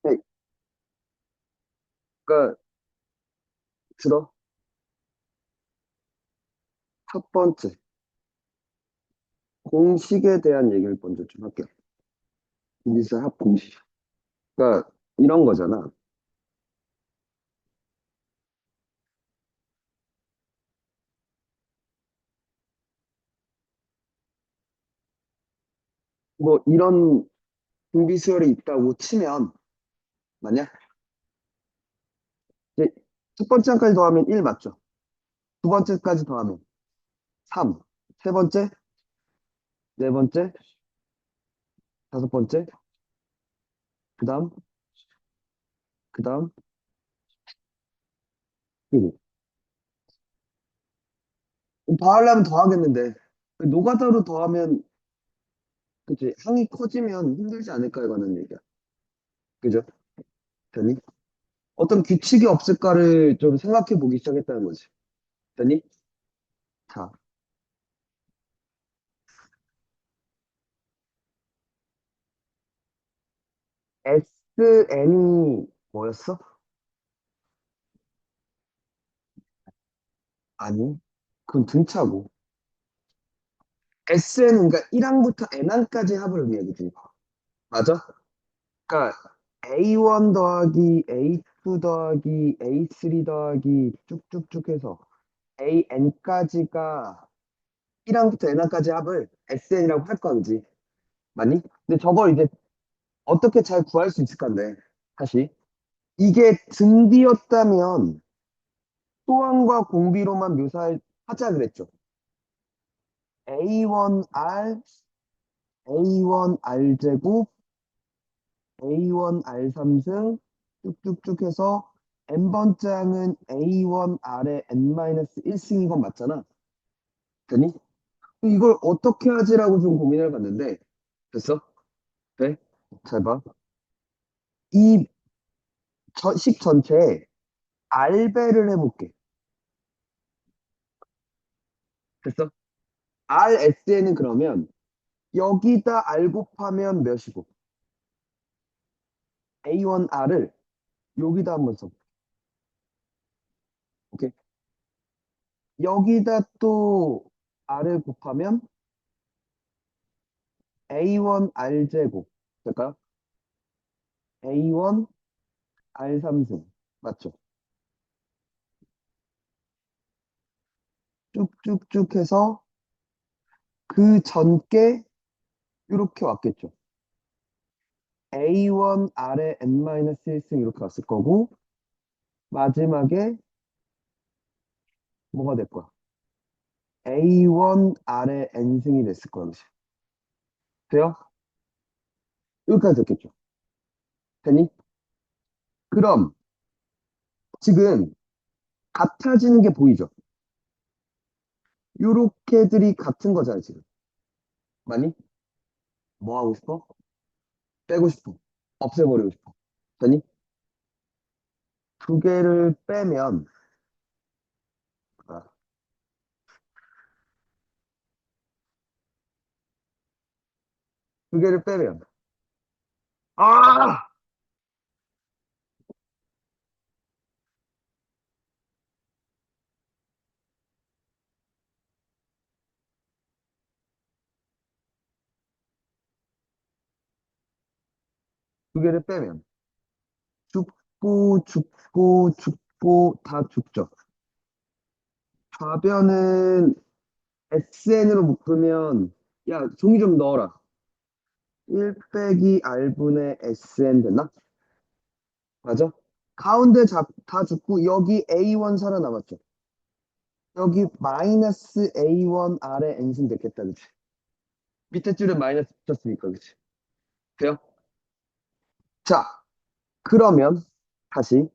네, 그러니까 들어. 첫 번째, 공식에 대한 얘기를 먼저 좀 할게요. 미세 합공식. 그러니까 이런 거잖아. 뭐 이런 분비수열이 있다고 치면 만약 이제 첫 번째까지 더하면 1 맞죠? 두 번째까지 더하면 3, 세 번째, 네 번째, 다섯 번째, 그 다음, 그 다음, 그리고 더하려면 더하겠는데 노가다로 더하면 그치 항이 커지면 힘들지 않을까 이거는 얘기야. 그죠? 되니? 어떤 규칙이 없을까를 좀 생각해 보기 시작했다는 거지. 되니? 자, SN이 뭐였어? 아니, 그건 등차고. SN은 그러니까 1항부터 N항까지 합을 의미하거든. 맞아? 그러니까 A1 더하기 A2 더하기 A3 더하기 쭉쭉쭉 해서 AN까지가 1항부터 N항까지 합을 SN이라고 할 건지. 맞니? 근데 저걸 이제 어떻게 잘 구할 수 있을 건데, 다시. 이게 등비였다면 소항과 공비로만 묘사하자 그랬죠. A1R, A1R 제곱, A1R 3승 쭉쭉쭉 해서 n번째 항은 A1R의 N-1승인 건 맞잖아. 되니? 이걸 어떻게 하지라고 좀 고민을 해봤는데 됐어? 돼? 잘 봐. 이 식 전체에 R배를 해볼게. 됐어? RSN은 그러면 여기다 R 곱하면 몇이고 A1R을 여기다 한번 써. 오케이? 여기다 또 R을 곱하면 A1R 제곱. 될까요? A1 R3승. 맞죠? 쭉쭉쭉 해서 그 전께 이렇게 왔겠죠. A1 R의 N-1승 이렇게 왔을 거고 마지막에 뭐가 될 거야? A1 R의 N승이 됐을 거야. 그치? 돼요? 여기까지 됐겠죠. 되니? 그럼 지금 같아지는 게 보이죠? 요렇게들이 같은 거잖아, 지금. 맞니? 뭐 하고 싶어? 빼고 싶어. 없애버리고 싶어. 되니? 두 개를 빼면, 아, 두 개를 빼면, 아! 두 개를 빼면, 죽고 다 죽죠. 좌변은 SN으로 묶으면, 야, 종이 좀 넣어라. 1 빼기 R분의 SN 됐나? 맞아? 가운데 다 죽고, 여기 A1 살아남았죠. 여기 마이너스 A1 R의 N승 됐겠다, 그치? 밑에 줄에 마이너스 붙였으니까, 그치? 돼요? 자, 그러면 다시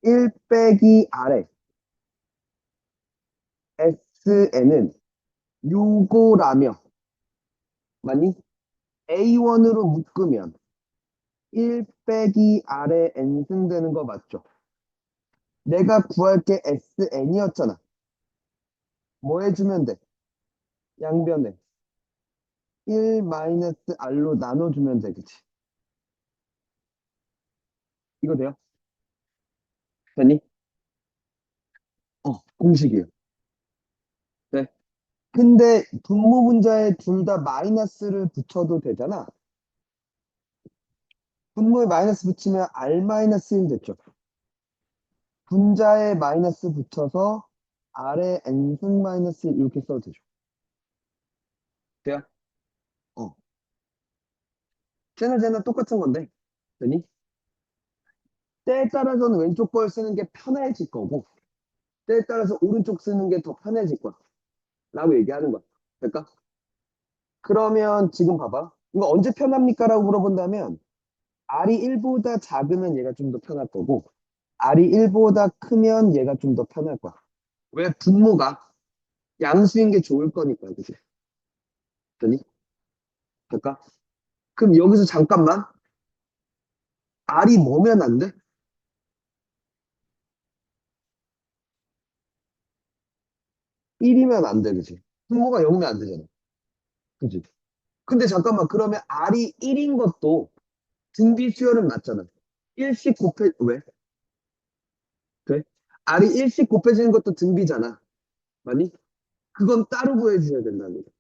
1 빼기 R의 SN은 요거라며, 맞니? A1으로 묶으면 1 빼기 R의 N승 되는 거 맞죠? 내가 구할 게 SN이었잖아. 뭐 해주면 돼? 양변에 1 마이너스 R로 나눠주면 돼, 그치? 이거 돼요? 되니? 공식이에요. 네. 근데 분모 분자에 둘 다 마이너스를 붙여도 되잖아. 분모에 마이너스 붙이면 R-1 됐죠. 분자에 마이너스 붙여서 R에 N승 마이너스 1 이렇게 써도 되죠. 돼요? 어. 쟤나 똑같은 건데. 되니? 때에 따라서는 왼쪽 걸 쓰는 게 편해질 거고, 때에 따라서 오른쪽 쓰는 게 더 편해질 거야. 라고 얘기하는 거야. 될까? 그러면 지금 봐봐. 이거 언제 편합니까? 라고 물어본다면, R이 1보다 작으면 얘가 좀 더 편할 거고, R이 1보다 크면 얘가 좀 더 편할 거야. 왜? 분모가 양수인 게 좋을 거니까, 그지? 되니? 될까? 그럼 여기서 잠깐만. R이 뭐면 안 돼? 1이면 안 돼, 그지? 분모가 0이면 안 되잖아. 그지? 근데 잠깐만, 그러면 R이 1인 것도 등비 수열은 맞잖아. 1씩 왜? 돼? R이 1씩 곱해지는 것도 등비잖아. 맞니? 그건 따로 구해주셔야 된다는 거죠.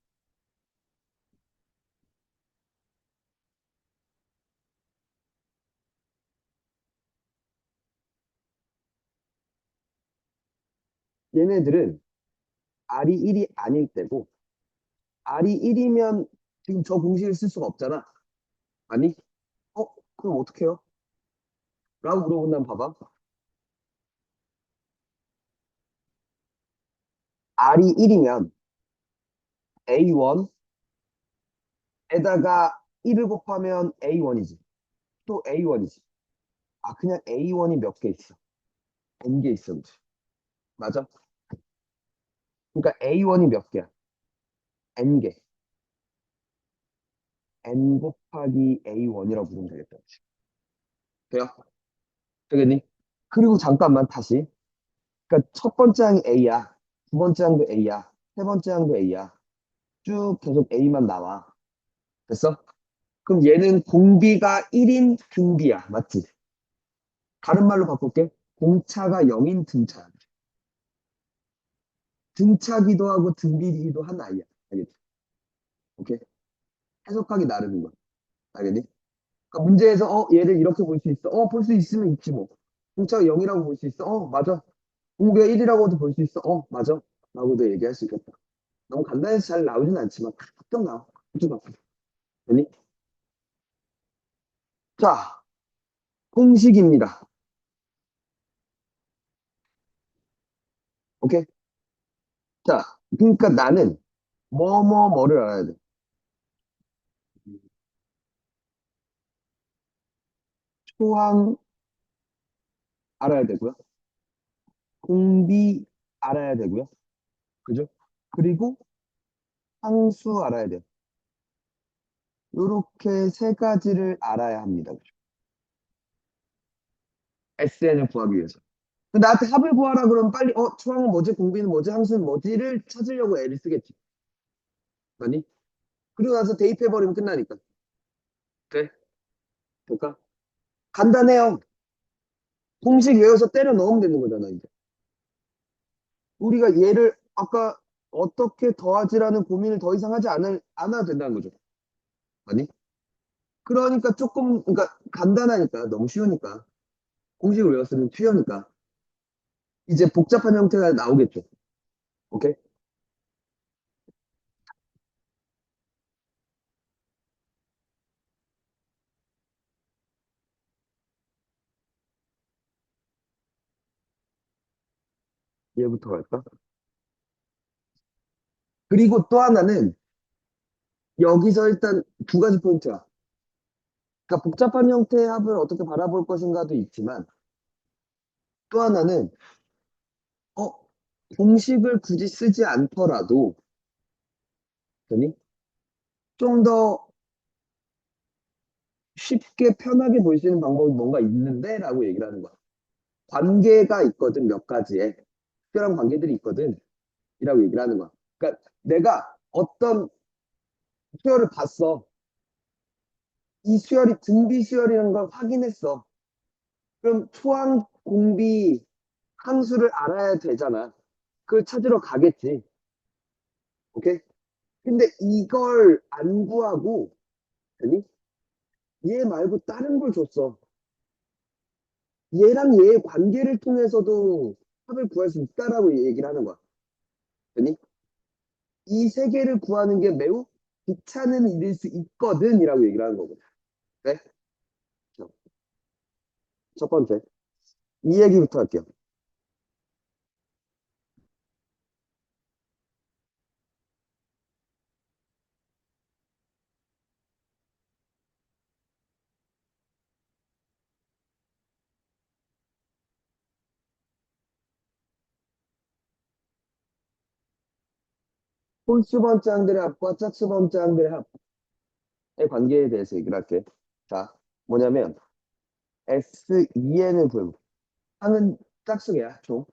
얘네들은 R이 1이 아닐 때고, R이 1이면 지금 저 공식을 쓸 수가 없잖아. 아니? 그럼 어떻게 해요? 라고 물어본다면 봐봐. R이 1이면 A1에다가 1을 곱하면 A1이지. 또 A1이지. 아, 그냥 A1이 몇 개 있어? N개 있어. 그치? 맞아? 그러니까 A1이 몇 개야? N개. N 곱하기 A1이라고 부르면 되겠다. 그치? 돼요? 되겠니? 그리고 잠깐만 다시. 그러니까 첫 번째 항이 A야. 두 번째 항도 A야. 세 번째 항도 A야. 쭉 계속 A만 나와. 됐어? 그럼 얘는 공비가 1인 등비야. 맞지? 다른 말로 바꿀게. 공차가 0인 등차야. 등차기도 하고 등비기도 한 아이야. 알겠지? 오케이? 해석하기 나름인 거야. 알겠니? 그러니까 문제에서 얘를 이렇게 볼 수 있어. 볼 수 있으면 있지 뭐. 공차가 0이라고 볼 수 있어. 맞아. 공비가 1이라고도 볼 수 있어. 맞아. 라고도 얘기할 수 있겠다. 너무 간단해서 잘 나오진 않지만 가끔 나와. 그치? 되니? 자, 공식입니다. 오케이? 자, 그러니까 나는 뭐를 알아야 돼. 초항 알아야 되고요. 공비 알아야 되고요. 그죠? 그리고 상수 알아야 돼요. 요렇게 세 가지를 알아야 합니다. 그죠? SN을 구하기 위해서. 나한테 합을 구하라 그러면 빨리 초항은 뭐지? 공비는 뭐지? 함수는 뭐지를 찾으려고 애를 쓰겠지. 아니? 그리고 나서 대입해버리면 끝나니까. 그래? 볼까? 간단해요. 공식 외워서 때려 넣으면 되는 거잖아, 이제. 우리가 얘를 아까 어떻게 더하지라는 고민을 더 이상 하지 않아도 된다는 거죠. 아니? 그러니까 조금, 그러니까 간단하니까, 너무 쉬우니까. 공식을 외웠으면 튀어니까. 이제 복잡한 형태가 나오겠죠. 오케이? 얘부터 갈까? 그리고 또 하나는 여기서 일단 두 가지 포인트야. 그러니까 복잡한 형태의 합을 어떻게 바라볼 것인가도 있지만 또 하나는 어, 공식을 굳이 쓰지 않더라도 좀 더 쉽게 편하게 볼 수 있는 방법이 뭔가 있는데? 라고 얘기를 하는 거야. 관계가 있거든, 몇 가지의. 특별한 관계들이 있거든. 이라고 얘기를 하는 거야. 그러니까 내가 어떤 수열을 봤어. 이 수열이 등비 수열이라는 걸 확인했어. 그럼 초항 공비 함수를 알아야 되잖아. 그걸 찾으러 가겠지. 오케이? 근데 이걸 안 구하고, 아니? 얘 말고 다른 걸 줬어. 얘랑 얘의 관계를 통해서도 합을 구할 수 있다라고 얘기를 하는 거야. 아니? 이 세 개를 구하는 게 매우 귀찮은 일일 수 있거든이라고 얘기를 하는 거거든. 네? 자, 첫 번째. 이 얘기부터 할게요. 홀수 번째항들의 합과 짝수 번째항들의 합의 관계에 대해서 얘기를 할게. 자, 뭐냐면 S2N을 구해볼게. 항은 짝수야, 총.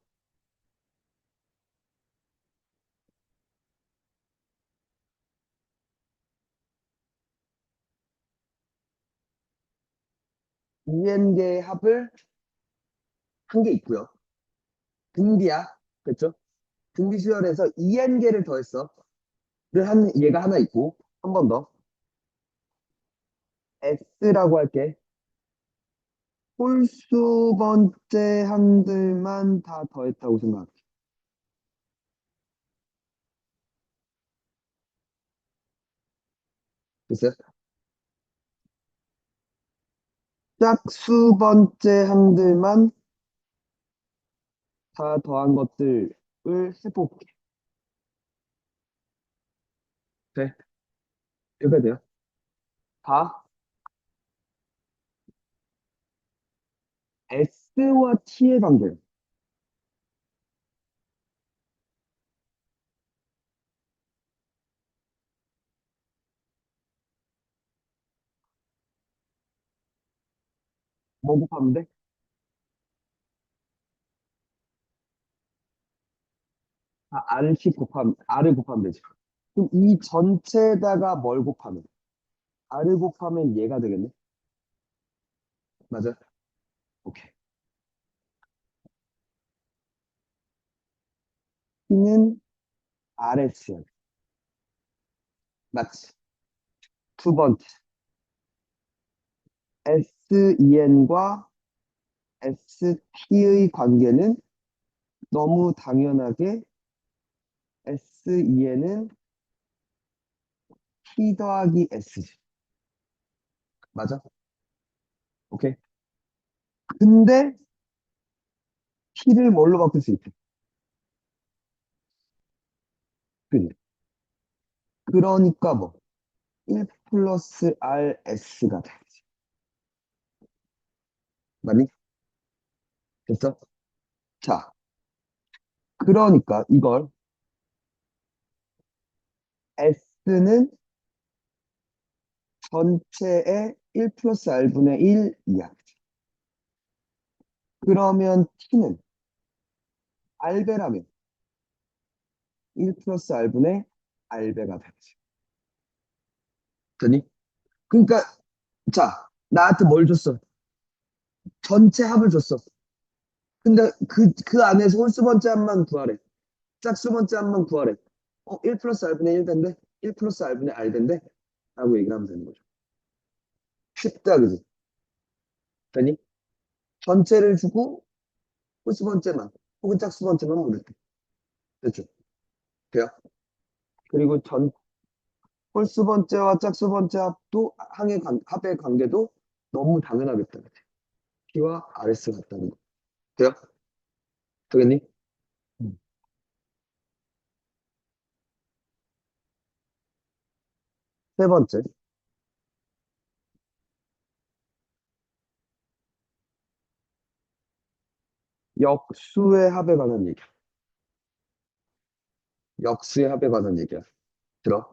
EN계의 합을 한 개 있고요. 등비야. 그렇죠? 등비 수열에서 EN계를 더했어. 얘가 하나 있고, 한 번 더. S라고 할게. 홀수 번째 항들만 다 더했다고 생각할게. 됐어요? 짝수 번째 항들만 다 더한 것들을 해볼게. 돼? 이거 돼요? 다 S와 T의 관계. 뭐 곱하면 돼? R을 곱하면 되지. 그럼 이 전체에다가 뭘 곱하면? R을 곱하면 얘가 되겠네? 맞아? 오케이. T는 RS야. 맞지? 두 번째. SEN과 ST의 관계는 너무 당연하게 SEN은 T 더하기 S지. 맞아? 오케이. 근데 T를 뭘로 바꿀 수 있지? 그지? 그러니까 뭐, 1 플러스 RS가 돼. 맞니? 됐어? 자, 그러니까 이걸 S는 전체의 1 플러스 R분의 1 이야. 그러면 T는 R배라면 1 플러스 R분의 R배가 되지. 됐니? 그러니까, 자, 나한테 뭘 줬어? 전체 합을 줬어. 근데 그 안에서 홀수 번째 합만 구하래. 짝수 번째 합만 구하래. 1 플러스 R분의 1배인데? 1 플러스 R분의 R배인데? 라고 얘기를 하면 되는 거죠. 쉽다, 그지? 되니? 전체를 주고 홀수 번째만, 혹은 짝수 번째만 물을 때. 됐죠? 돼요? 그리고 홀수 번째와 짝수 번째 합의 관계도 너무 당연하겠다. 그치? P와 RS 같다는 거. 돼요? 되겠니? 음. 세 번째, 역수의 합에 관한 얘기야. 역수의 합에 관한 얘기야. 들어.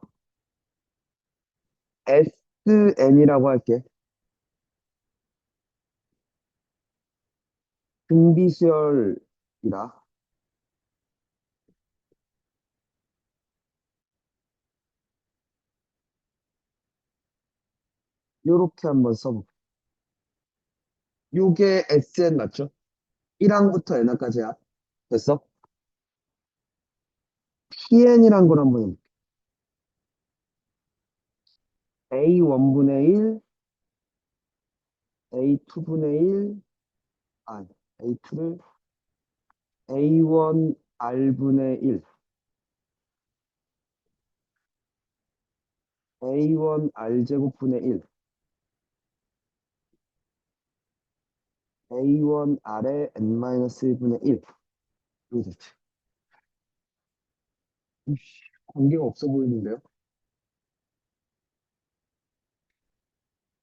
SN이라고 할게. 등비수열이라. 요렇게 한번 써볼게. 요게 SN 맞죠? 1항부터 N항까지 합. 됐어? PN이란 걸 한번 해볼게. A1분의 1, A2분의 1, 아, A2를 A1R분의 1, A1R제곱분의 1, A1R의 N-1분의 1. 이거 됐지. 이씨, 관계가 없어 보이는데요?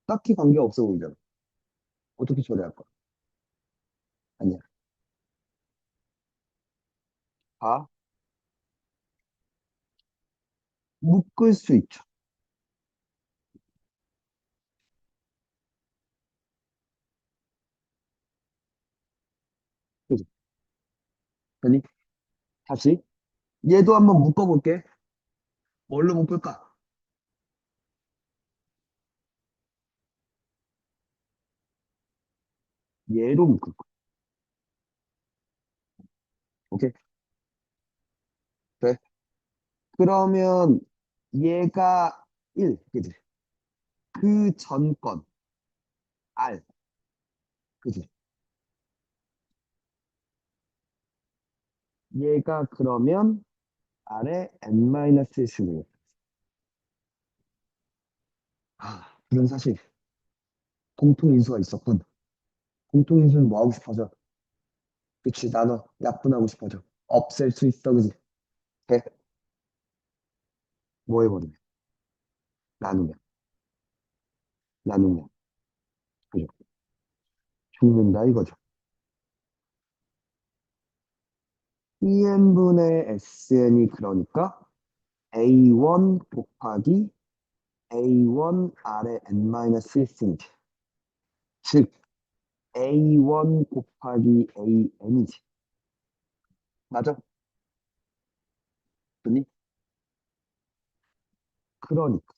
딱히 관계가 없어 보이잖아. 어떻게 처리할 거야? 아니야. 봐. 묶을 수 있죠. 그지? 아니, 다시. 얘도 한번 묶어볼게. 뭘로 묶을까? 얘로 묶을 거야. 오케이? 돼? 그러면 얘가 1, 그지? 그 전 건, R, 그지? 얘가 그러면 R의 N-1승이에요. 아, 그런 사실, 공통인수가 있었군. 공통인수는 뭐 하고 싶어져? 그치, 나눠, 약분하고 싶어져. 없앨 수 있어, 그지? 돼? 뭐 해버리면? 나누면, 나누면, 그죠? 죽는다, 이거죠. EN분의 SN이 그러니까 A1 곱하기 A1 R의 N-1승이지. 즉, A1 곱하기 AN이지. 맞아? 그니? 그러니까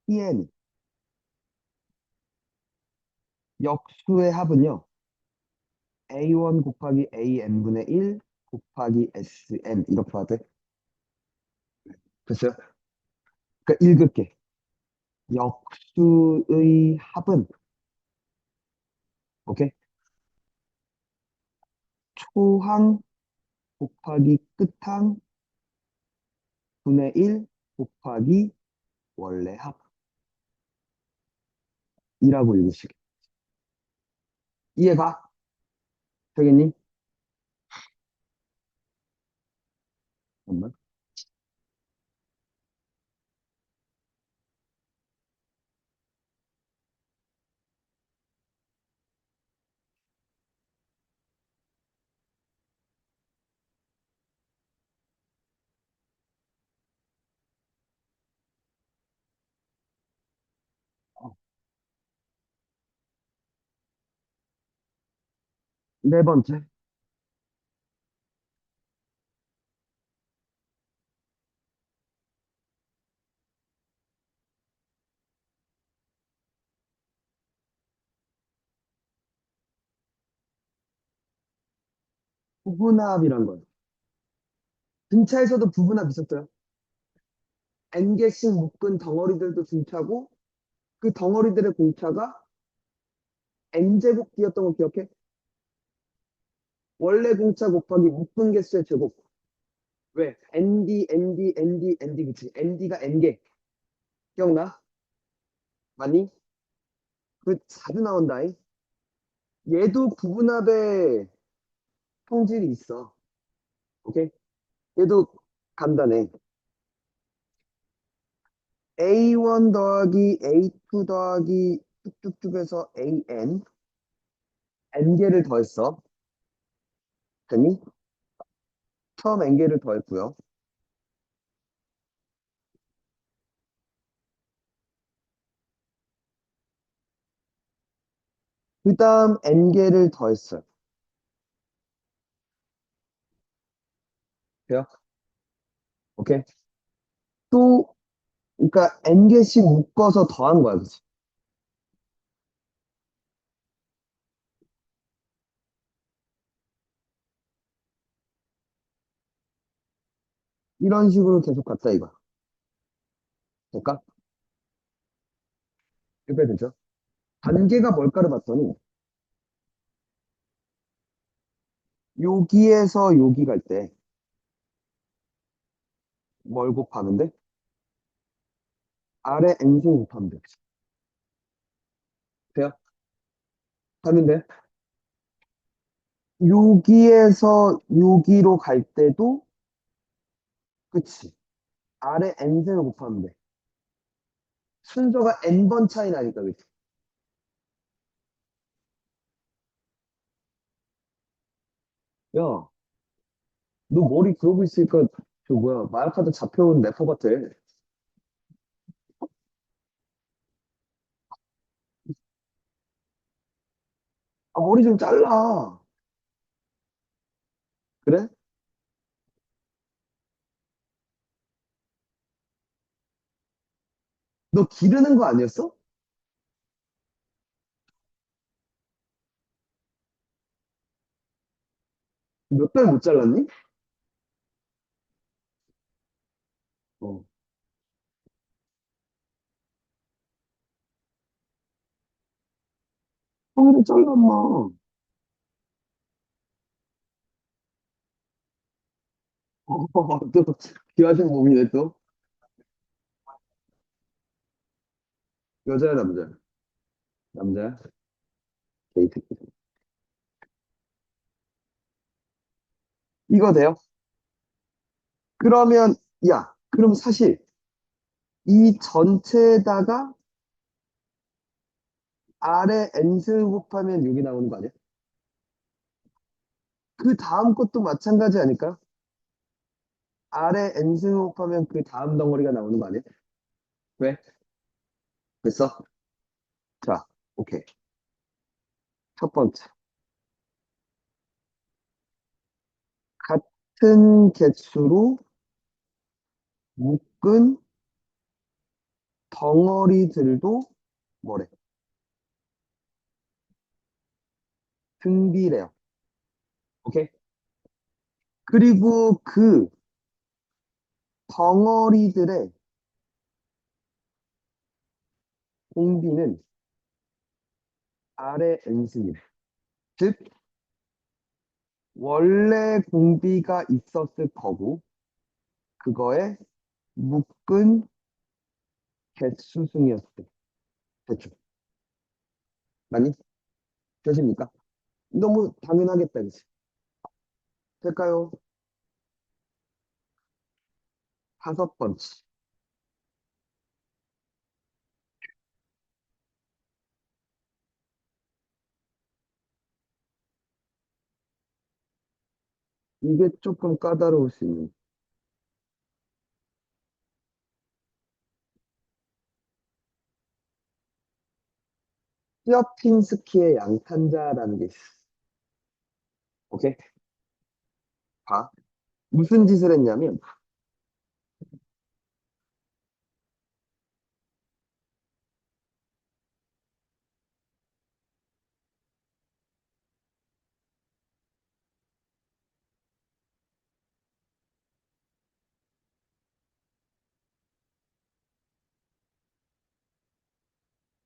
EN, 역수의 합은요. A1 곱하기 AN분의 1 곱하기 SN 이렇게 봐도 돼? 됐어요? 그러니까 읽을게. 역수의 합은 오케이? 초항 곱하기 끝항 분의 1 곱하기 원래 합이라고 읽으시게. 이해가? 되겠니? 잠깐만. 어, 네 번째. 부분합이란 건 등차에서도 부분합 있었어요. n개씩 묶은 덩어리들도 등차고 그 덩어리들의 공차가 n제곱기였던 거 기억해? 원래 공차 곱하기 묶은 개수의 제곱. 왜? ND, ND, ND, ND, 그치? ND가 N개. 기억나? 맞니? 그 자주 나온다잉. 얘도 부분합의 성질이 있어. 오케이? 얘도 간단해. A1 더하기 A2 더하기 쭉쭉쭉 해서 AN, N개를 더했어. 됐니? 처음 N개를 더했고요. 그 다음 N개를 더했어요. 돼요? 오케이? 또, 그러니까 N개씩 묶어서 더한 거야, 그치? 이런 식으로 계속 갔다 이거. 될까? 이렇게 되죠. 단계가 뭘까를 봤더니 여기에서 여기 갈 때 뭘 곱하면 돼? 아래 n승 곱하면 돼. 돼요? 하면 돼? 여기에서 여기로 갈 때도 그치. 아래 n승을 곱하면 돼. 순서가 n번 차이 나니까 그치. 야, 너 머리 그러고 있으니까 저 뭐야 마라카다 잡혀온 래퍼 같아. 아, 머리 좀 잘라. 그래? 너 기르는 거 아니었어? 몇 달 못 잘랐니? 어. 형이도 잘라, 엄마. 또, 귀하신 몸이네, 또. 여자야, 남자야? 남자야? 게이트. 이거 돼요? 그러면, 야, 그럼 사실, 이 전체에다가 아래 n승 곱하면 6이 나오는 거 아니야? 그 다음 것도 마찬가지 아닐까? 아래 n승 곱하면 그 다음 덩어리가 나오는 거 아니야? 왜? 됐어? 자, 오케이. 첫 번째. 같은 개수로 묶은 덩어리들도 뭐래? 등비래요. 오케이? 그리고 그 덩어리들의 공비는 아래 n승이래. 즉, 원래 공비가 있었을 거고, 그거에 묶은 개수승이었을 때. 대충. 많이? 되십니까? 너무 당연하겠다, 그치? 될까요? 다섯 번째. 이게 조금 까다로울 수 있는. 스여핀스키의 양탄자라는 게 있어. 오케이? 봐. 무슨 짓을 했냐면,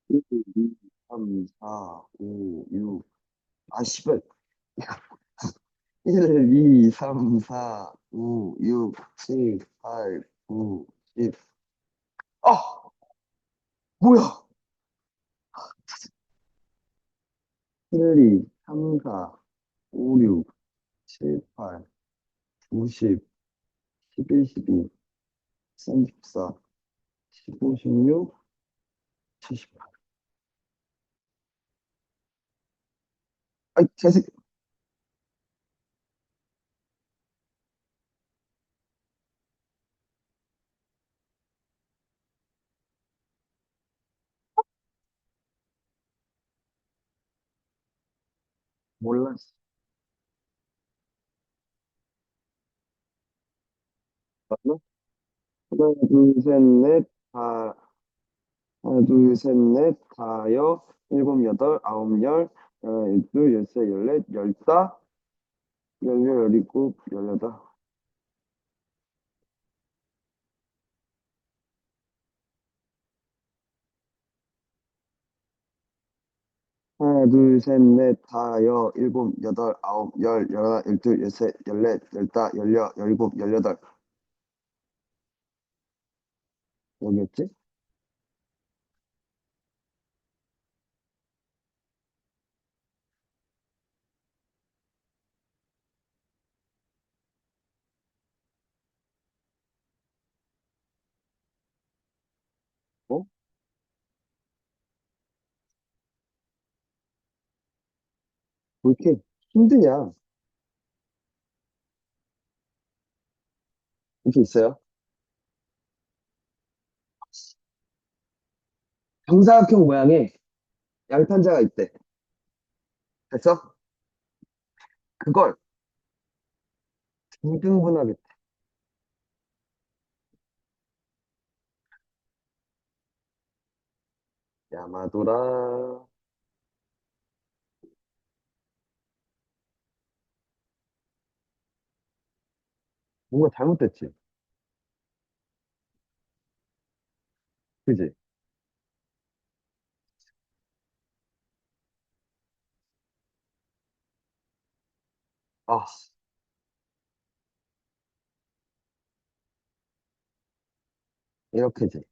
1, 2, 3, 4, 5, 6. 아, 씨발. 1, 2, 3, 4, 5, 6, 7, 8, 9, 10. 아! 뭐야! 1, 2, 3, 4, 5, 6, 7, 8, 9, 10, 11, 12, 34, 15, 16, 78. 아이, 개새끼. 몰라. 맞나? 하나, 둘, 셋, 넷, 다, 하나, 둘, 셋, 넷, 다여, 일곱, 여덟, 아홉, 열, 열둘, 열세, 열넷, 열다, 열여, 열일곱, 열여덟. 하나, 둘, 셋, 넷, 다, 일곱, 여덟, 아홉, 열, 열하나, 열둘, 열셋, 열넷, 열다, 열여, 열일곱, 열여덟. 여기였지? 어? 왜 이렇게 힘드냐? 이렇게 있어요. 정사각형 모양의 양탄자가 있대. 됐어? 그걸 두 등분하겠대. 야마도라. 뭔가 잘못됐지. 그지? 아, 이렇게지.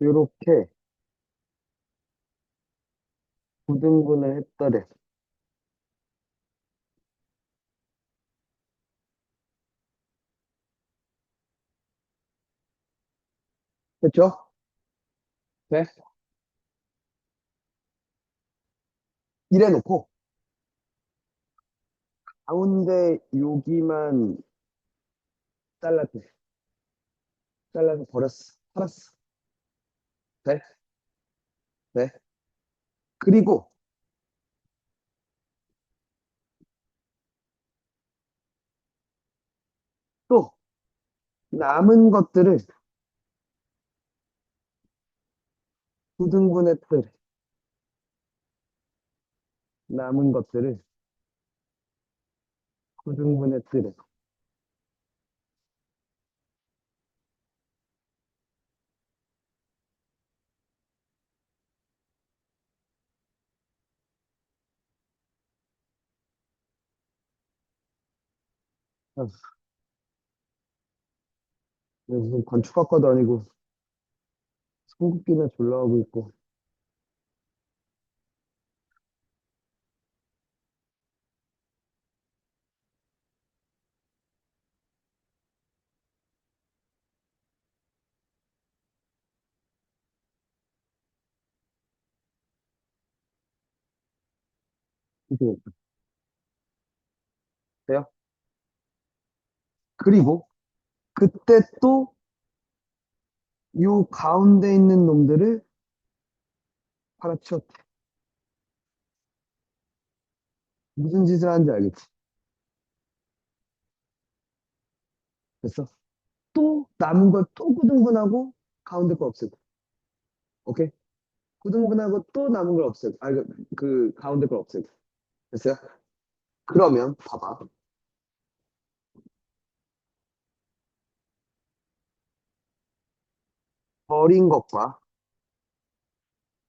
이렇게 두 등분을 했더래. 됐죠? 네? 이래놓고 가운데 여기만 잘랐대. 잘라서 버렸어. 팔았어. 돼? 돼? 그리고 또 남은 것들을 두 등분했더래. 남은 것들을 두 등분했더래. 아, 무슨 건축학과도 아니고 성급기나 졸라 하고 있고. 이게 돼요? 그리고 그때 또 요 가운데 있는 놈들을 팔아치웠대. 무슨 짓을 하는지 알겠지? 됐어? 또 남은 걸 또 구등분하고 가운데 거 없애고. 오케이? 구등분하고 또 남은 걸 없애고. 그 가운데 걸 없애고. 됐어요? 그러면 봐봐. 버린 것과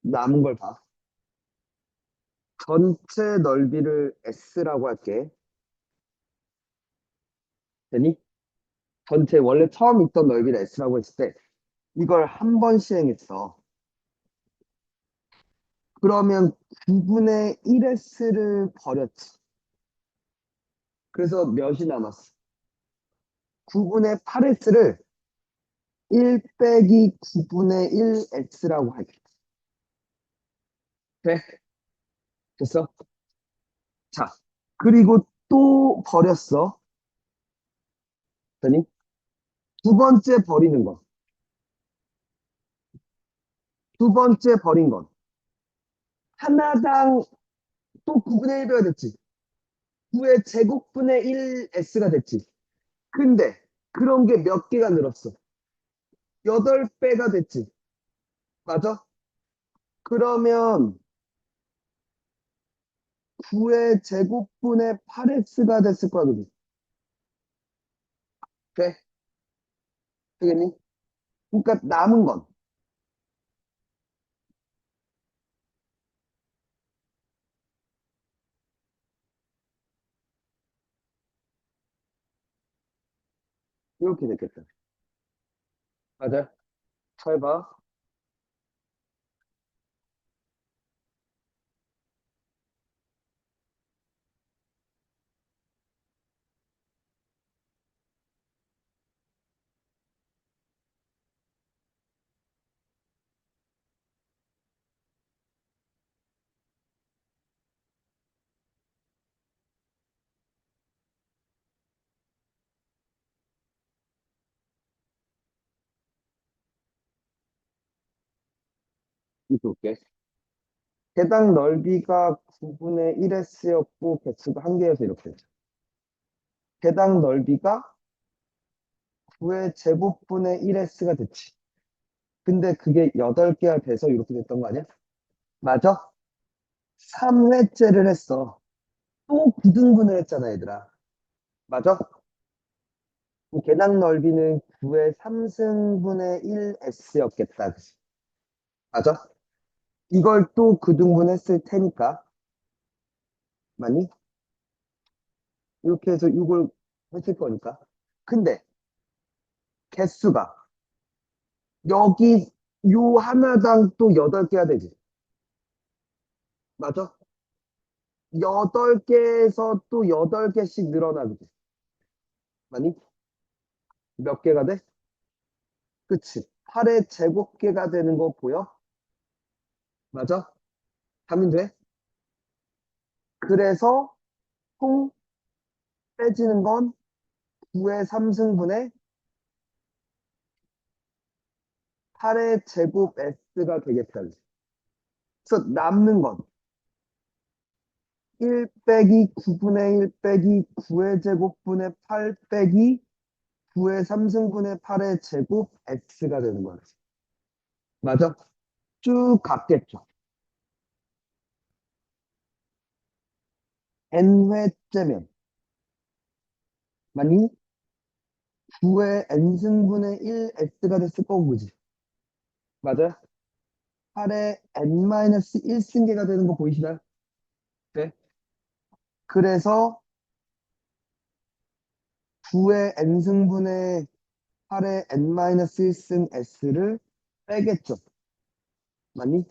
남은 걸 봐. 전체 넓이를 S라고 할게. 되니? 전체 원래 처음 있던 넓이를 S라고 했을 때 이걸 한 번 시행했어. 그러면 9분의 1S를 버렸지. 그래서 몇이 남았어? 9분의 8S를 1 빼기 9분의 1X라고 할게. 돼? 됐어? 자, 그리고 또 버렸어. 되니? 두 번째 버리는 거. 두 번째 버린 건 하나당 또 9분의 1배가 됐지. 9의 제곱분의 1S가 됐지. 근데 그런 게 몇 개가 늘었어? 8배가 됐지. 맞아? 그러면 9의 제곱분의 8x가 됐을 거야, 그지? 돼? 되겠니? 그러니까 남은 건 이렇게 됐겠다. 맞아? 잘 봐. 이렇게 볼게. 해당 넓이가 9분의 1s였고 개수가 한 개여서 이렇게 되죠. 해당 넓이가 9의 제곱분의 1s가 됐지. 근데 그게 8개가 돼서 이렇게 됐던 거 아니야? 맞아? 3회째를 했어. 또 9등분을 했잖아, 얘들아. 맞아? 계당 넓이는 9의 3승분의 1s였겠다. 그치? 맞아? 이걸 또 9등분했을 테니까. 맞니? 이렇게 해서 이걸 했을 거니까. 근데 개수가 여기 요 하나당 또 8개가 되지. 맞아? 8개에서 또 8개씩 늘어나거든. 맞니? 몇 개가 돼? 그치? 8의 제곱개가 되는 거 보여? 맞아? 하면 돼? 그래서 총 빼지는 건 9의 3승분의 8의 제곱 S가 되겠다. 그래서 남는 건 1 빼기 9분의 1 빼기 9의 제곱분의 8 빼기 9의 3승분의 8의 제곱 S가 되는 거야. 맞아? 쭉 갔겠죠. n회째면 만약 9의 n승분의 1 S가 됐을 거고 그지? 맞아? 8의 n-1승계가 되는 거 보이시나요? 네. 그래서 9의 n승분의 8의 n-1승 S를 빼겠죠. 맞니?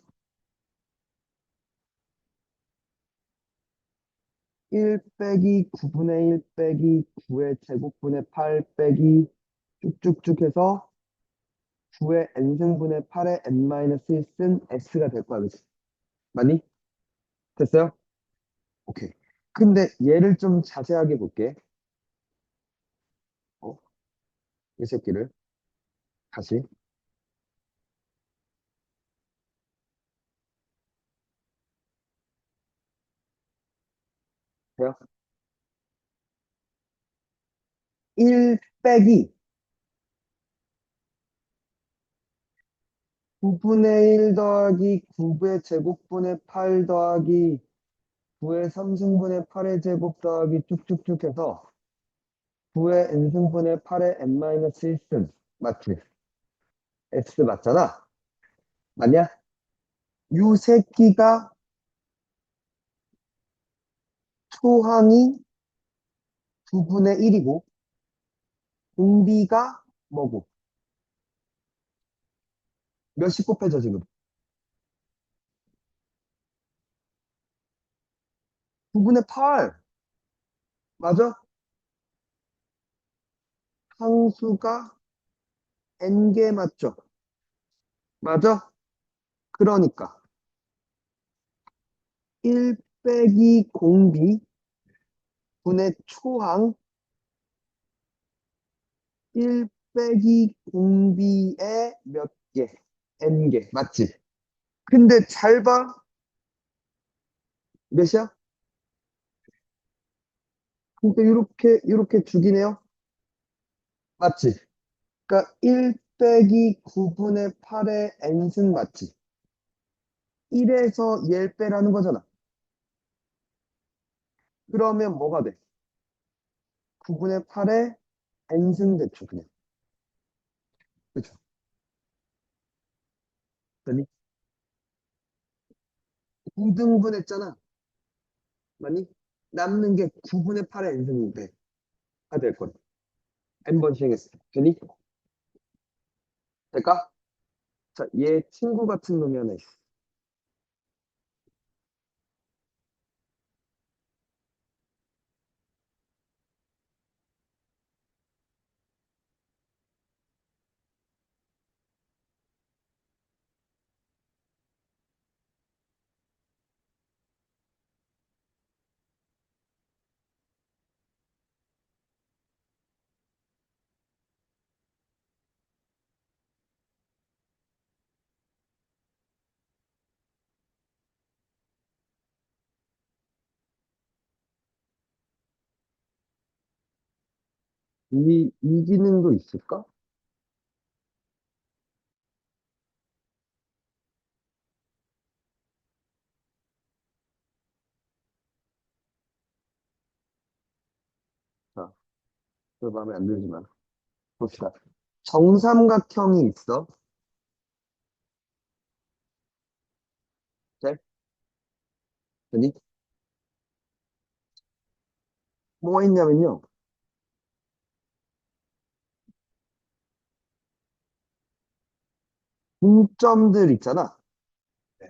1 빼기 9분의 1 빼기 9의 제곱분의 8 빼기 쭉쭉쭉 해서 9의 n승분의 8의 n-1승 S가 될 거야. 그치? 맞니? 됐어요? 오케이. 근데 얘를 좀 자세하게 볼게. 어? 이 새끼를 다시. 돼요? 1 빼기 9분의 1 더하기 9의 제곱분의 8 더하기 9의 3승분의 8의 제곱 더하기 쭉쭉쭉 해서 9의 n승분의 8의 n-1승 맞지? S 맞잖아? 맞냐? 요 새끼가 초항이 9분의 1이고 공비가 뭐고? 몇씩 곱해져 지금? 9분의 8 맞아? 항수가 n개 맞죠? 맞아? 그러니까 1 빼기 공비 분의 초항 1 빼기 공비의 몇 개? n개 맞지? 근데 잘 봐. 몇이야? 근데 이렇게 주기네요. 맞지? 그러니까 1 빼기 9분의 8의 n승 맞지? 1에서 얘 빼라는 거잖아. 그러면 뭐가 돼? 9분의 8의 n승 대죠, 그냥. 그쵸? 그니 9등분 했잖아. 맞니? 남는 게 9분의 8의 n승인데, 될 거야. n번 시행했어. 되니? 될까? 자, 얘 친구 같은 놈이 하나 있어. 이 기능도 있을까? 자, 그 마음에 안 들지만. 봅시다. 정삼각형이 있어. 네? 되니? 뭐가 있냐면요. 중점들 있잖아. 네.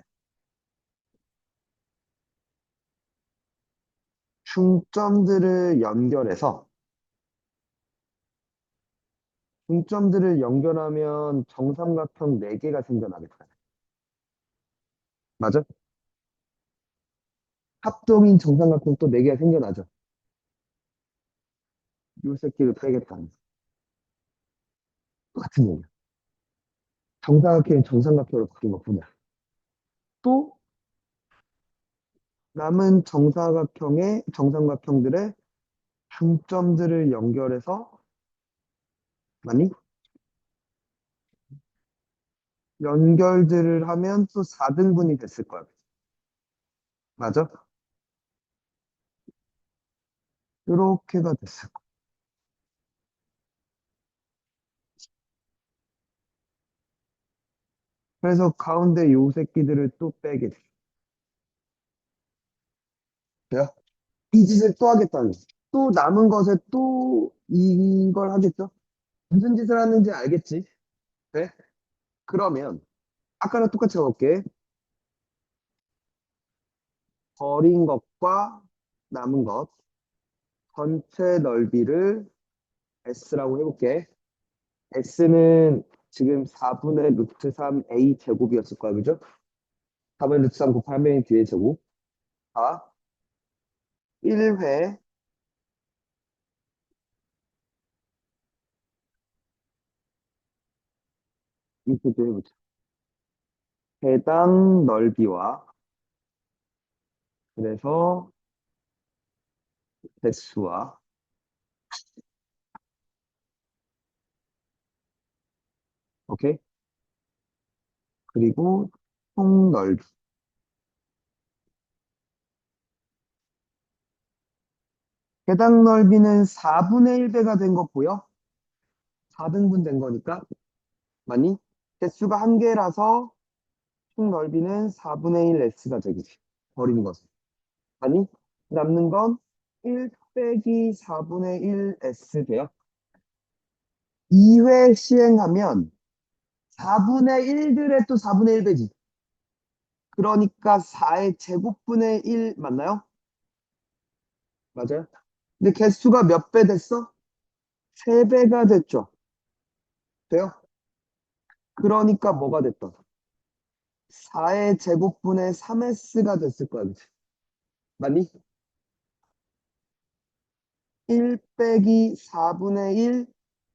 중점들을 연결해서, 중점들을 연결하면 정삼각형 4개가 생겨나겠다. 맞아? 합동인 정삼각형 또 4개가 생겨나죠. 요 새끼를 빼겠다. 똑같은 얘기야. 정삼각형이 정삼각형으로 바뀐 것뿐이야. 또 남은 정삼각형들의 중점들을 연결해서, 많이 연결들을 하면 또 4등분이 됐을 거야. 맞아? 이렇게가 됐을 거야. 그래서 가운데 요 새끼들을 또 빼게 돼. 돼요? 이 짓을 또 하겠다는 거지. 또 남은 것에 또 이걸 하겠죠? 무슨 짓을 하는지 알겠지? 네? 그러면 아까랑 똑같이 해볼게. 버린 것과 남은 것 전체 넓이를 S라고 해볼게. S는 지금 4분의 루트 3 A 제곱이었을 거야, 그죠? 4분의 루트 3 곱하면 뒤에 제곱. 아, 1회 이렇게 또 해보자. 해당 넓이와 그래서 대수와 오케이? 그리고 총 넓이. 해당 넓이는 4분의 1배가 된 거 보여? 4등분 된 거니까. 맞니? 개수가 한 개라서 총 넓이는 4분의 1 S가 되겠지. 버리는 것은. 아니, 남는 건 1 빼기 4분의 1 S 돼요. 2회 시행하면 4분의 1들의 또 4분의 1배지. 그러니까 4의 제곱분의 1 맞나요? 맞아요. 근데 개수가 몇 배 됐어? 3배가 됐죠. 돼요? 그러니까 뭐가 됐던? 4의 제곱분의 3S가 됐을 거야. 그치? 맞니? 1 빼기 4분의 1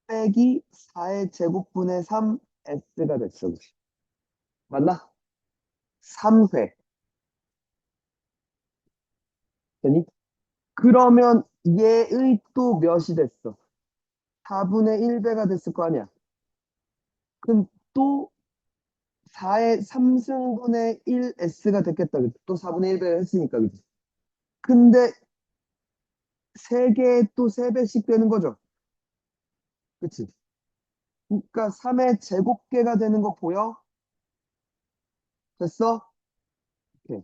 빼기 4의 제곱분의 3S가 됐어. 그치? 맞나? 3회. 되니? 그러면 얘의 또 몇이 됐어? 4분의 1배가 됐을 거 아니야? 그럼 또 4의 3승분의 1S가 됐겠다. 그치? 또 4분의 1배를 했으니까. 그치? 근데 3개 또 3배씩 되는 거죠. 그치? 그러니까 3의 제곱계가 되는 거 보여? 됐어? 오케이.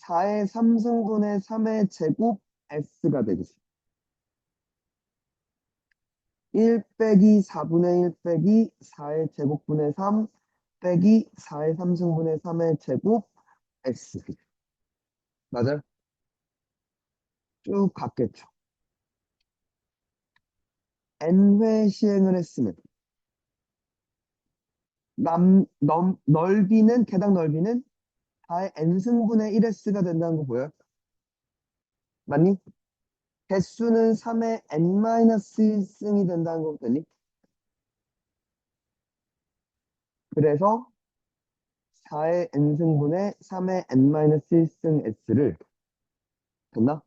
4의 3승분의 3의 제곱 S가 되겠지. 1 빼기 4분의 1 빼기 4의 제곱분의 3 빼기 4의 3승분의 3의 제곱 S. 맞아요? 쭉 갔겠죠. n회 시행을 했으면 넓이는 개당 넓이는 4의 n승분의 1s가 된다는 거 보여요? 맞니? 개수는 3의 n-1승이 된다는 거 되니? 그래서 4의 n승분의 3의 n-1승 s를 됐나?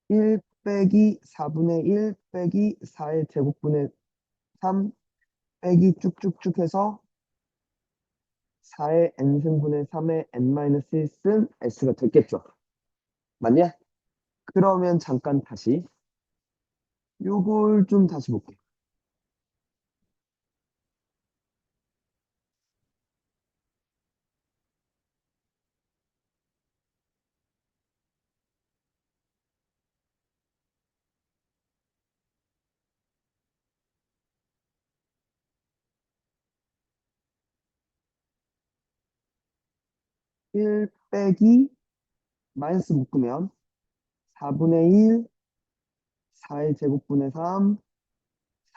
1 빼기 4분의 1 빼기 4의 제곱분의 3 빼기 쭉쭉쭉 해서 4의 n승분의 3의 n-1승 s가 됐겠죠. 맞냐? 그러면 잠깐 다시 요걸 좀 다시 볼게. 1 빼기 마이너스 묶으면 4분의 1, 4의 제곱분의 3,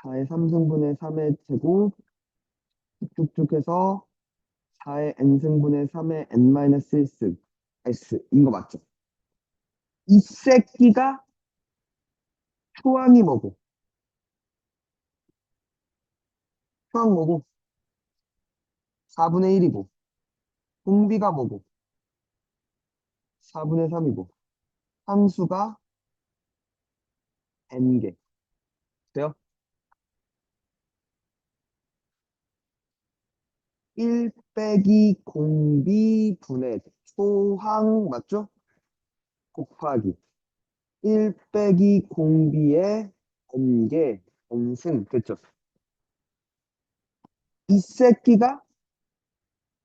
4의 3승분의 3의 제곱 쭉쭉 해서 4의 n승분의 3의 n-1승 s 이거 맞죠? 이 새끼가 초항이 뭐고? 초항 뭐고? 4분의 1이고 공비가 뭐고? 4분의 3이고 함수가 n개 돼요? 1 빼기 공비 분의 초항 맞죠? 곱하기 1 빼기 공비의 n개 n승 됐죠? 이 새끼가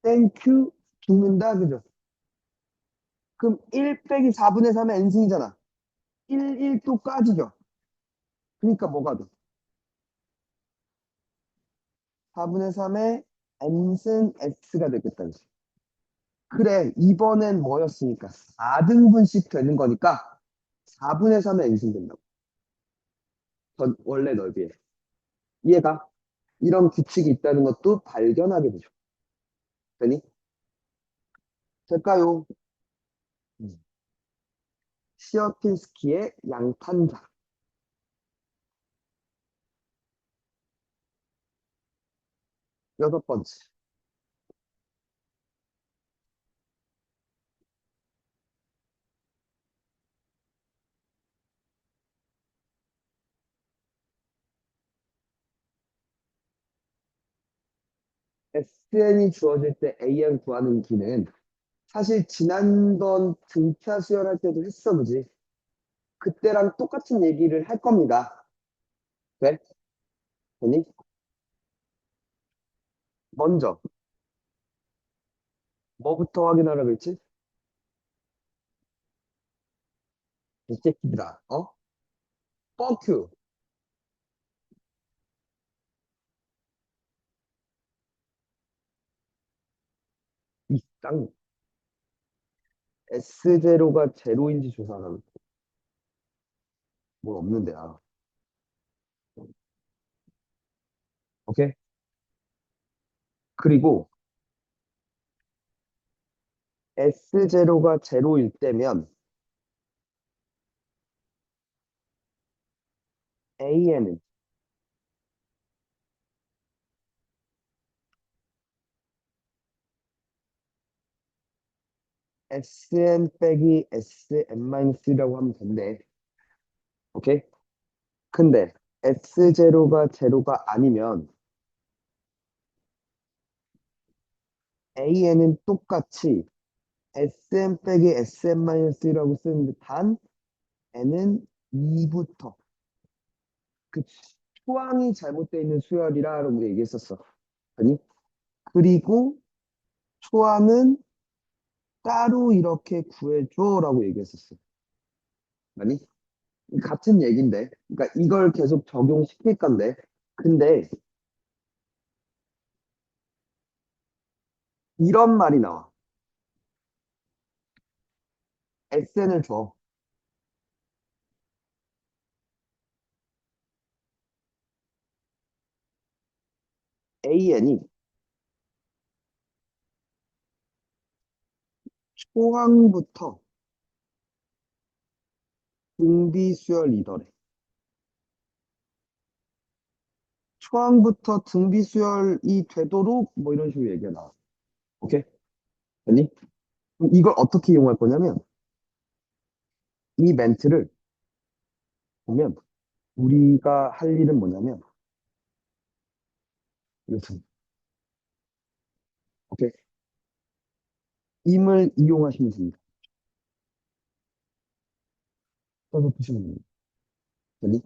땡큐 죽는다 그죠? 그럼 1 빼기 4분의 3의 n승이잖아. 1, 1 또 까지죠? 그러니까 뭐가 돼? 4분의 3의 n승 s가 되겠다. 그지? 그래, 이번엔 뭐였으니까? 4등분씩 되는 거니까 4분의 3의 n승 된다고. 전 원래 넓이에. 이해가? 이런 규칙이 있다는 것도 발견하게 되죠. 되니? 될까요? 음. 시어핀스키의 양탄자. 6번째. SN이 주어질 때 AN 구하는 기는 사실 지난번 등차 수열할 때도 했어, 그지? 그때랑 똑같은 얘기를 할 겁니다. 왜? 되니? 먼저 뭐부터 확인하라고 했지? 이 새끼들아, 어? 뻑큐, 이 땅, S0가 제로인지 조사하라고. 뭐 없는데, 아. 오케이? 그리고 S0가 제로일 때면 AN은 SN 빼기 SM-C라고 하면 된대. 오케이? 근데 S0가 제로가 아니면 AN은 똑같이 SM 빼기 SM-1라고 쓰는데 단 N은 2부터 그 초항이 잘못되어 있는 수열이라고 얘기했었어. 아니? 그리고 초항은 따로 이렇게 구해줘라고 얘기했었어. 아니? 같은 얘긴데. 그러니까 이걸 계속 적용시킬 건데. 근데 이런 말이 나와. SN을 줘. AN이 초항부터 등비수열이더래. 초항부터 등비수열이 되도록 뭐 이런 식으로 얘기가 나와. 오케이? 아니? 그럼 이걸 어떻게 이용할 거냐면 이 멘트를 보면 우리가 할 일은 뭐냐면 이것은 오케이? 임을 이용하시면 됩니다. 써서 푸시면 됩니다. 아니?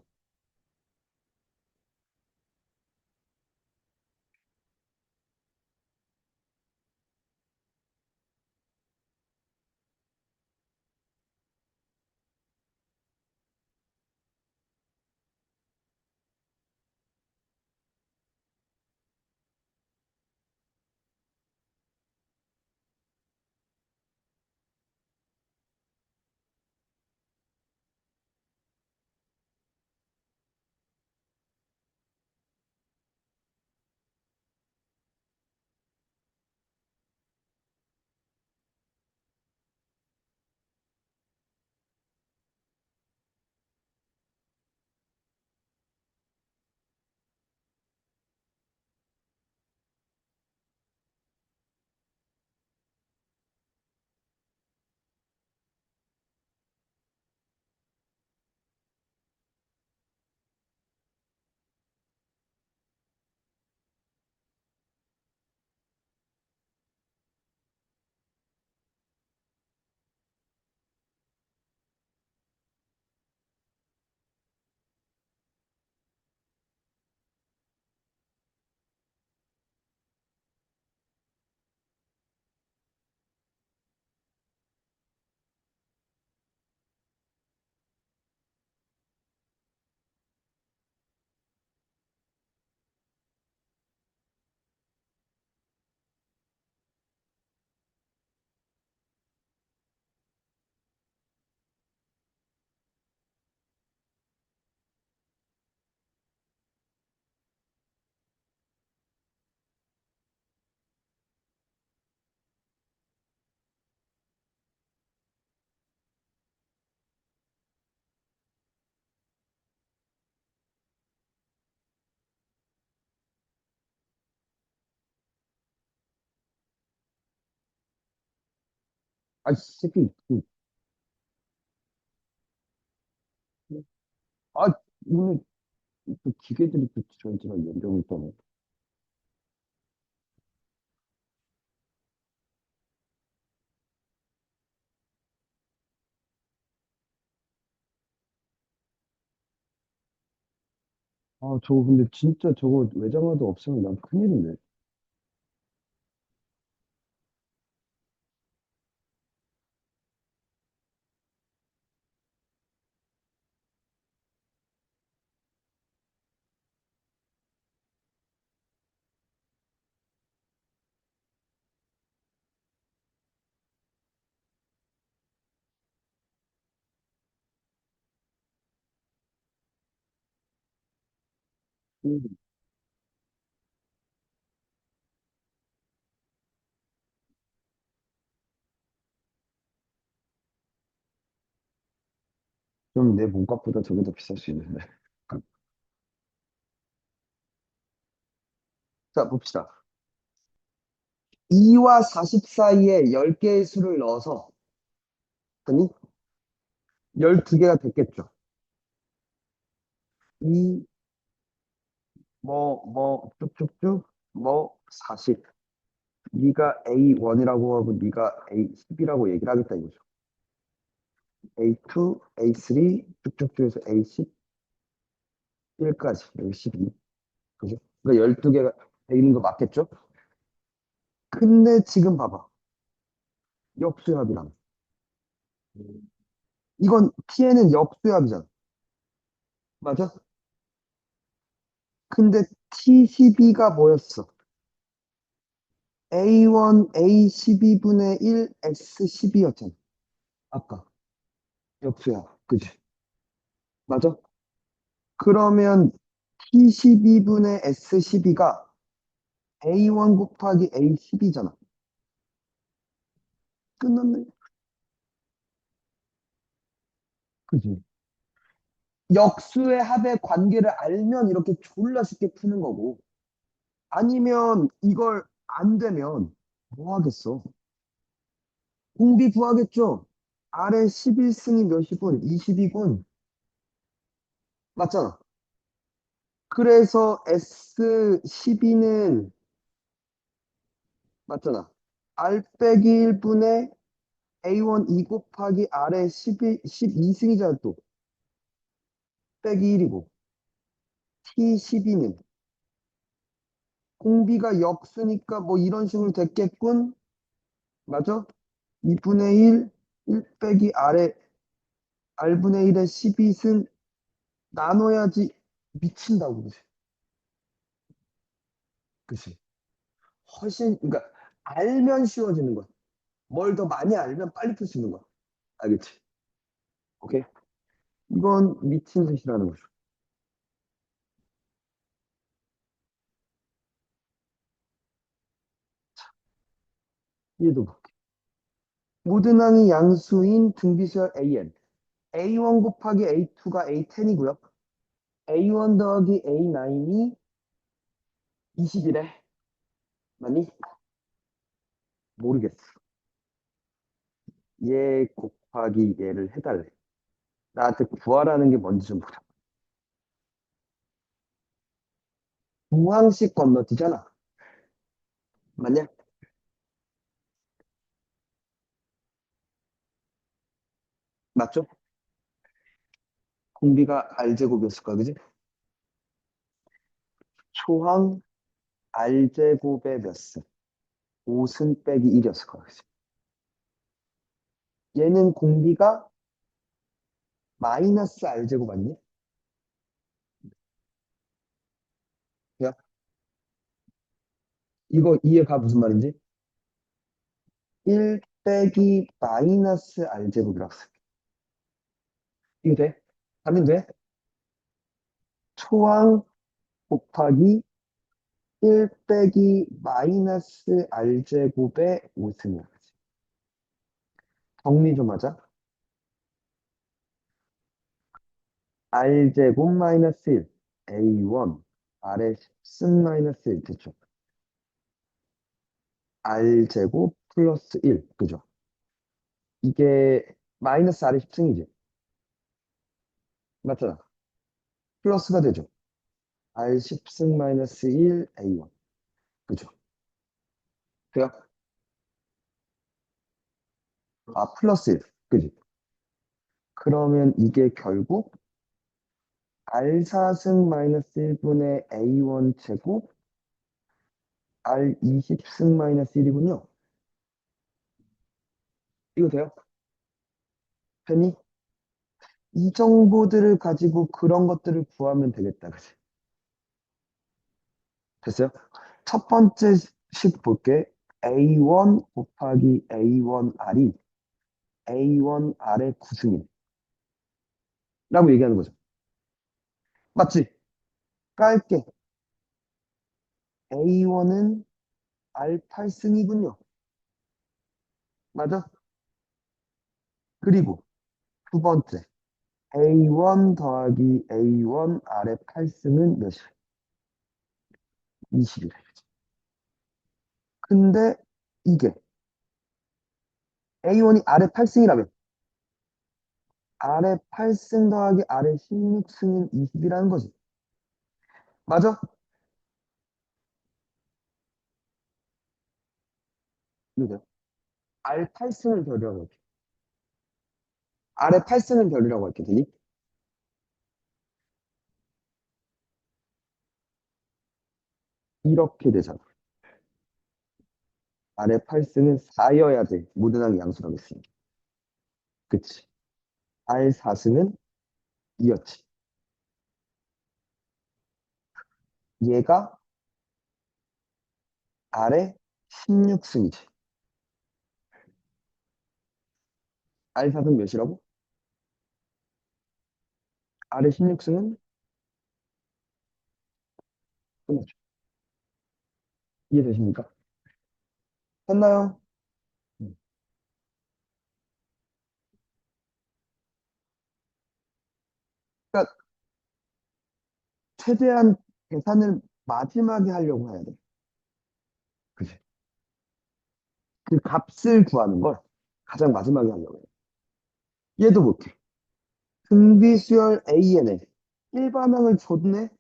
아, 이 새끼. 아, 오늘 또 기계들이 또 저희랑 연결을 떠네. 아, 저거 근데 진짜 저거 외장하드 없으면 난 큰일인데. 음, 좀 내 몸값보다 저게 더 비쌀 수 있는데. 자, 봅시다. 2와 40 사이에 10개의 수를 넣어서, 아니, 12개가 됐겠죠. 2, 쭉쭉쭉, 40. 네가 A1이라고 하고 네가 A10이라고 얘기를 하겠다 이거죠. A2, A3 쭉쭉 줄여서 A11까지 여기 12. 그죠? 그러니까 12개가 돼 있는 거 맞겠죠? 근데 지금 봐봐. 역수합이랑. 이건 T에는 역수합이잖아. 맞아? 근데 T12가 뭐였어? A1, A12분의 1, S12였잖아. 아까. 역수합. 그지? 맞아? 그러면 T12분의 S12가 A1 곱하기 A12잖아. 끝났네. 그지? 역수의 합의 관계를 알면 이렇게 졸라 쉽게 푸는 거고. 아니면 이걸 안 되면 뭐 하겠어? 공비 구하겠죠? 아래 11승이 몇이군? 22군. 맞잖아. 그래서 S12는 맞잖아. R 빼기 1분의 A1 2 곱하기 아래 12승이잖아 또. 빼기 1이고. T12는 공비가 역수니까 뭐 이런 식으로 됐겠군. 맞아? 2분의 1, 1 빼기 아래 R분의 1의 12승 나눠야지 미친다고 그지? 그치? 훨씬 그러니까 알면 쉬워지는 거야. 뭘 더 많이 알면 빨리 풀 수 있는 거야. 알겠지? 오케이? 이건 미친 짓이라는 거죠. 얘도 볼게. 모든 항이 양수인 등비수열 AN. A1 곱하기 A2가 A10이고요. A1 더하기 A9이 20이래. 맞니? 모르겠어. 얘 곱하기 얘를 해달래. 나한테 구하라는 게 뭔지 좀 보자. 무항식 건너뛰잖아. 맞냐? 맞죠? 공비가 R제곱이었을 거야, 그지? 초항 R제곱의 몇 승? 5승 빼기 1이었을 거야, 그지? 얘는 공비가 마이너스 R제곱 아니야? 야, 이거 이해가 무슨 말인지? 1 빼기 마이너스 R제곱이라고 쓸게. 이거 돼? 하면 돼? 초항 곱하기 1 빼기 마이너스 R제곱의 5승이야. 정리 좀 하자. R제곱 마이너스 1, A1, R의 10승 마이너스 1, 됐죠? R제곱 플러스 1, 그죠? 이게 마이너스 R의 10승이지? 맞잖아. 플러스가 되죠? R 10승 마이너스 1, A1. 그죠? 돼요? 아, 플러스 1. 그지? 그러면 이게 결국 R 4승 마이너스 1분의 A1 제곱 R 20승 마이너스 1이군요. 이거 돼요? 되니? 이 정보들을 가지고 그런 것들을 구하면 되겠다. 그지? 됐어요? 첫 번째 식 볼게. A1 곱하기 A1R이 A1R의 구승이라고 얘기하는 거죠. 맞지? 깔게. A1은 R 8승이군요. 맞아? 그리고 두 번째. A1 더하기 A1 R의 8승은 몇이야? 20이래. 근데 이게 A1이 R의 8승이라면 R의 8승 더하기 R의 16승은 20이라는 거지. 맞아? 이거 R8쓰는 별이라고 할게. R에 8쓰는 별이라고 할게. 되니? 이렇게 되잖아. R에 8쓰는 4여야 돼. 모든 양수라고 했으니까. 그치? R4쓰는 2였지. 얘가 R에 16승이지. R4승 몇이라고? R에 16승은 끝났죠. 이해되십니까? 됐나요? 음. 그러니까 최대한 계산을 마지막에 하려고 해야 돼. 그치? 그 값을 구하는 걸 가장 마지막에 하려고 해. 얘도 못해. 등비수열 AN에 일반항을 줬네?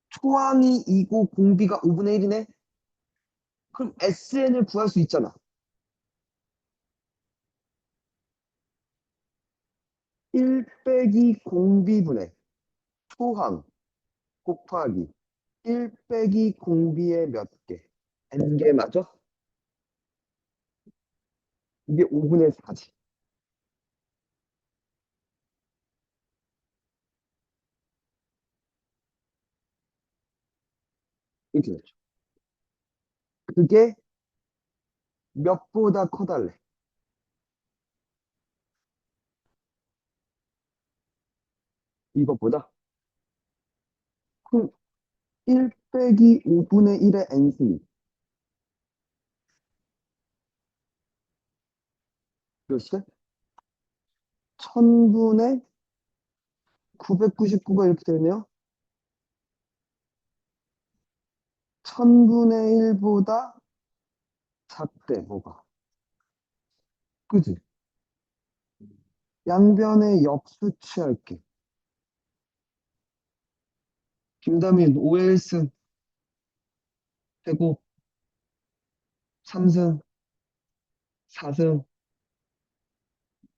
초항이 2고 공비가 5분의 1이네? 그럼 SN을 구할 수 있잖아. 1 빼기 공비분의 초항 곱하기 1 빼기 공비의 몇 개? N개 맞아? 이게 5분의 4지. 이렇게 되죠. 그게 몇보다 커달래. 이것보다? 그럼 1 빼기 5분의 1의 N승이 몇이래? 1000분의 999가 이렇게 되네요. 1000분의 1보다 작대, 뭐가. 그지? 양변의 역수 취할게. 김다민 5의 1승, 제곱, 3승, 4승,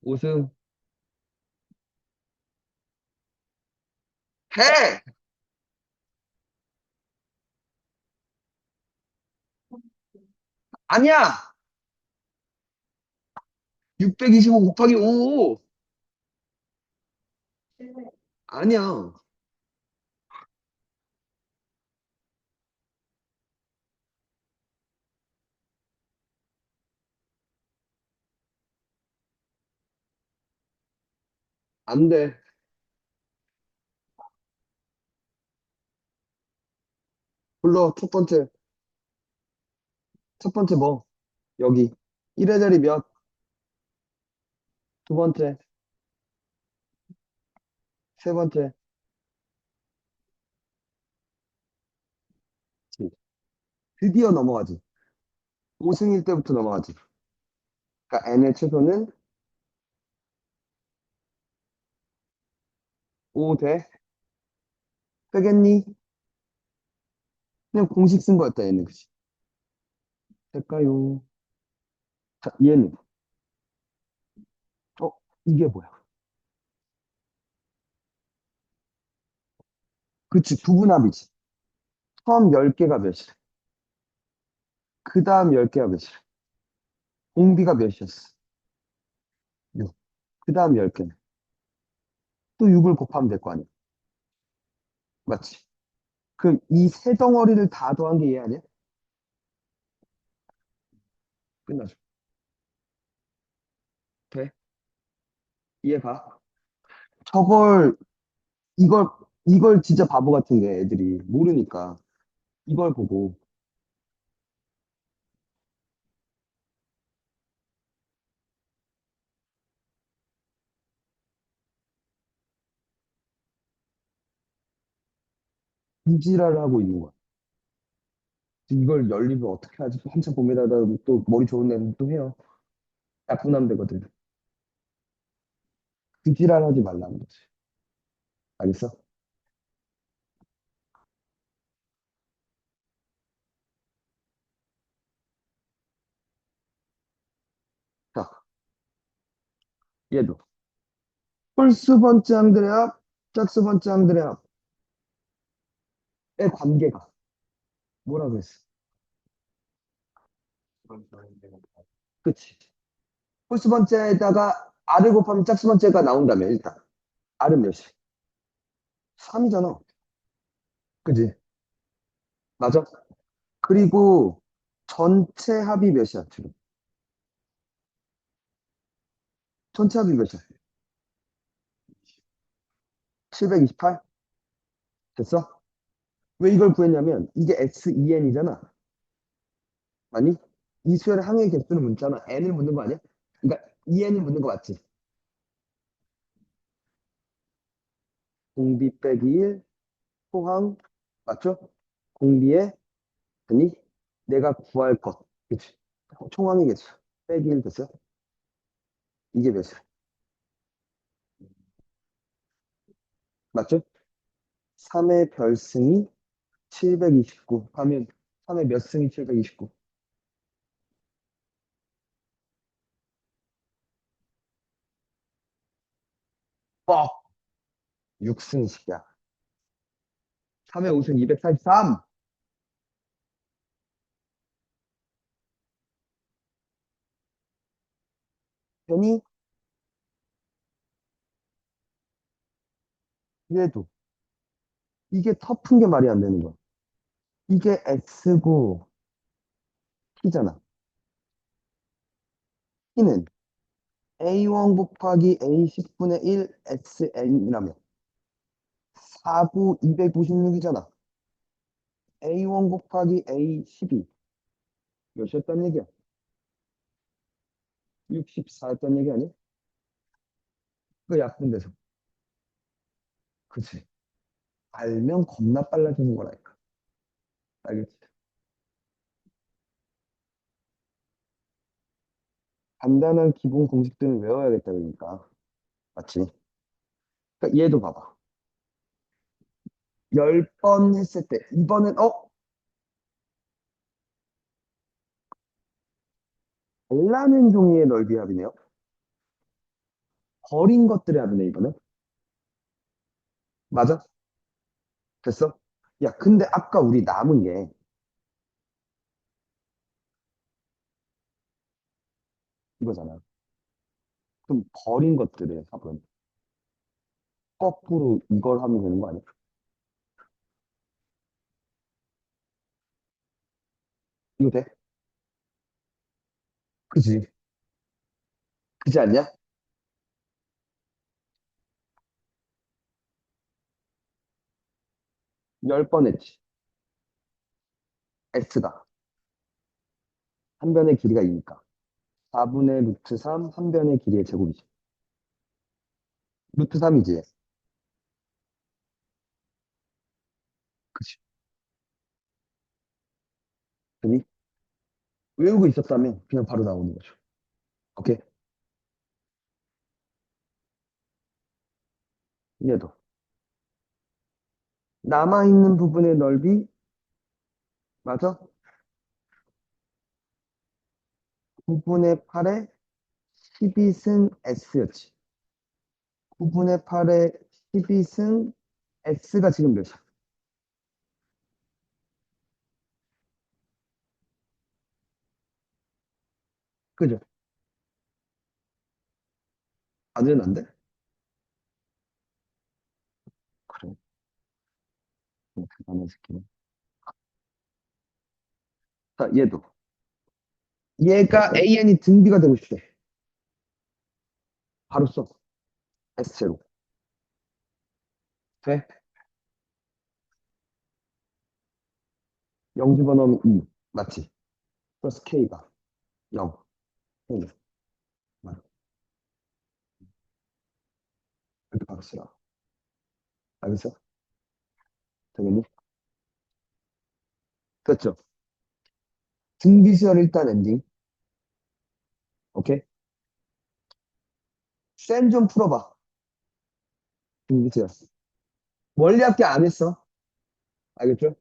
5승. 해! 아니야! 625 곱하기 5. 아니야. 안 돼. 불러, 첫 번째 뭐? 여기. 1의 자리 몇? 두 번째, 세 번째. 그치. 드디어 넘어가지. 5승일 때부터 넘어가지. 그러니까 n의 최소는 5 대, 빼겠니? 그냥 공식 쓴 거였다, 얘는. 그치? 될까요? 자, 얘는. 어, 이게 뭐야? 그치, 부분합이지. 처음 10개가 몇이래? 그 다음 10개가 몇이래? 공비가 몇이었어? 6. 그 다음 10개는? 또 6을 곱하면 될 거 아니야? 맞지? 그럼 이 세 덩어리를 다 더한 게 얘 아니야? 끝나죠. 돼? 이해가? 저걸, 이걸, 이걸 진짜 바보 같은 게 애들이 모르니까 이걸 보고 무지랄을 하고 있는 거야. 이걸 열리면 어떻게 하지? 한참 고민하다 또 머리 좋은 애는 또 해요. 나쁜 남 되거든. 그 지랄 하지 말라는 거지. 알겠어? 얘도. 홀수 번째 항들의 합, 짝수 번째 항들의 합의 관계가 뭐라고 했어? 그치. 홀수 번째에다가 R을 곱하면 짝수 번째가 나온다면 일단. R은 몇이? 3이잖아. 그지? 맞아? 그리고 전체 합이 몇이야, 지금? 전체 합이 몇이야? 728? 됐어? 왜 이걸 구했냐면 이게 SEN이잖아. 아니? 이 수열의 항의 개수를 묻잖아. N을 묻는 거 아니야? 그러니까 EN을 묻는 거 맞지? 공비 빼기 1, 호항, 맞죠? 공비에, 아니, 내가 구할 것. 그치? 총항의 개수. 빼기 1 됐어? 이게 몇이야? 맞죠? 3의 별승이 729 하면 3의 몇 승이 729? 뻑! 6승씩이야. 3의 5승 243. 편이 얘도. 이게 터프인 게 말이 안 되는 거야. 이게 X고 T잖아. T는 A1 곱하기 A10분의 1 SN이라면 4구 256이잖아. A1 곱하기 A12 몇이었단 얘기야? 64였단 얘기 아니야? 그 약분돼서. 그치. 알면 겁나 빨라지는 거라니까. 알겠지? 간단한 기본 공식들을 외워야겠다 그러니까. 맞지? 그러니까 얘도 봐봐. 10번 했을 때 이번엔 달라는 종이의 넓이 합이네요. 버린 것들의 합이네 이번엔. 맞아? 됐어? 야 근데 아까 우리 남은 게 이거잖아. 그럼 버린 것들의 합은 거꾸로 이걸 하면 되는 거 아니야? 이거 돼? 그지? 그지 않냐? 10번 했지. S가 한 변의 길이가 2니까. 4분의 루트 3, 한 변의 길이의 제곱이지. 루트 3이지. 그치? 그니? 외우고 있었다면 그냥 바로 나오는 거죠. 오케이? 얘도. 남아있는 부분의 넓이, 맞아? 9분의 8에 12승 S였지. 9분의 8에 12승 S가 지금 몇이야? 그죠? 안 되는데? 그래. 대단한 새끼네. 자, 얘도. 얘가 AN이 등비가 되고 싶대. 바로 써. S제로. 돼? 0 집어넣으면 2. 맞지? 플러스 K가 0. 맞아. 이렇게 바로 쓰라. 알겠어? 당연히. 됐죠? 등비시설 일단 엔딩. 오케이? 쌤 좀 풀어봐. 등비시설. 원리합계 안 했어. 알겠죠?